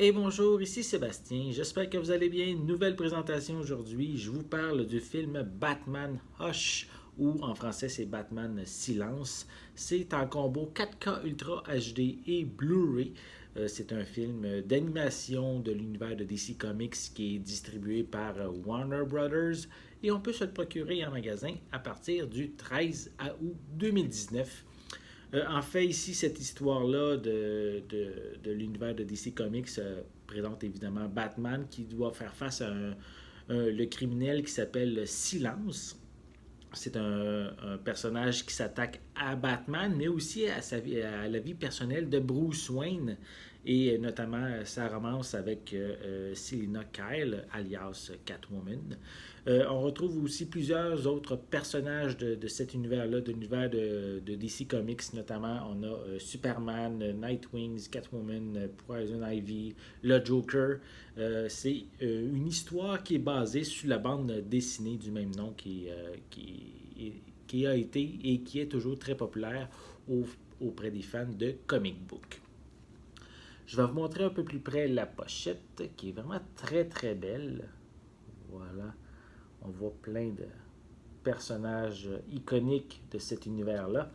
Et bonjour, ici Sébastien. J'espère que vous allez bien. Nouvelle présentation aujourd'hui. Je vous parle du film Batman Hush, ou en français c'est Batman Silence. C'est en combo 4K Ultra HD et Blu-ray. C'est un film d'animation de l'univers de DC Comics qui est distribué par Warner Brothers et on peut se le procurer en magasin à partir du 13 août 2019. En fait, ici, cette histoire-là de l'univers de DC Comics présente évidemment Batman qui doit faire face à le criminel qui s'appelle Silence. C'est un personnage qui s'attaque à Batman, mais aussi à la vie personnelle de Bruce Wayne et notamment sa romance avec Selina Kyle, alias Catwoman. On retrouve aussi plusieurs autres personnages de cet univers-là, de l'univers de DC Comics, notamment on a Superman, Nightwing, Catwoman, Poison Ivy, le Joker. C'est une histoire qui est basée sur la bande dessinée du même nom qui a été et qui est toujours très populaire auprès des fans de comic book. Je vais vous montrer un peu plus près la pochette qui est vraiment très très belle. Voilà, on voit plein de personnages iconiques de cet univers-là.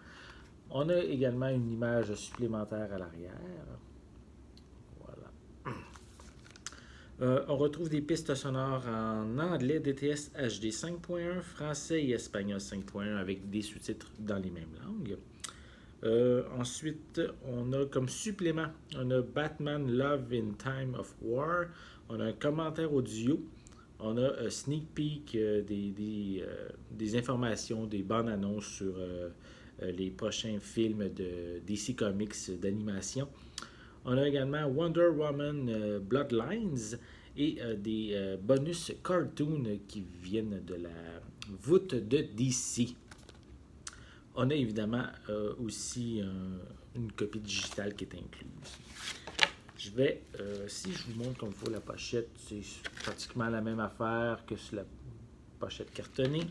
On a également une image supplémentaire à l'arrière. Voilà. On retrouve des pistes sonores en anglais DTS HD 5.1, français et espagnol 5.1 avec des sous-titres dans les mêmes langues. Ensuite, on a comme supplément, on a Batman Love in Time of War, on a un commentaire audio, on a un sneak peek des informations, des bandes annonces sur les prochains films de DC Comics d'animation. On a également Wonder Woman Bloodlines et des bonus cartoons qui viennent de la voûte de DC. On a évidemment aussi une copie digitale qui est incluse. Je vais, si je vous montre comme il faut la pochette, c'est pratiquement la même affaire que sur la pochette cartonnée.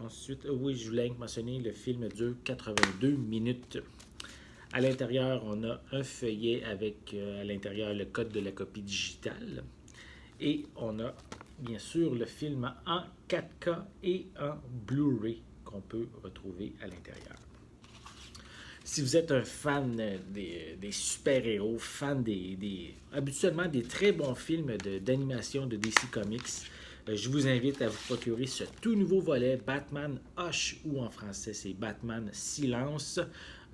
Ensuite, oui, je voulais mentionner, le film dure 82 minutes. À l'intérieur, on a un feuillet avec à l'intérieur le code de la copie digitale. Et on a bien sûr le film en 4K et en Blu-ray qu'on peut retrouver à l'intérieur. Si vous êtes un fan des super-héros, fan habituellement des très bons films d'animation de DC Comics, je vous invite à vous procurer ce tout nouveau volet Batman Hush, ou en français c'est Batman Silence.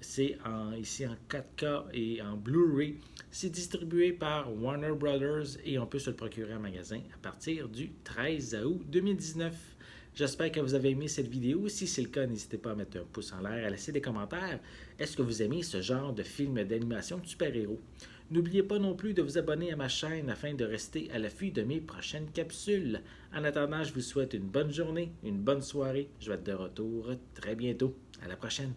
C'est ici en 4K et en Blu-ray. C'est distribué par Warner Brothers et on peut se le procurer en magasin à partir du 13 août 2019. J'espère que vous avez aimé cette vidéo. Si c'est le cas, n'hésitez pas à mettre un pouce en l'air, à laisser des commentaires. Est-ce que vous aimez ce genre de film d'animation de super-héros? N'oubliez pas non plus de vous abonner à ma chaîne afin de rester à l'affût de mes prochaines capsules. En attendant, je vous souhaite une bonne journée, une bonne soirée. Je vais être de retour très bientôt. À la prochaine.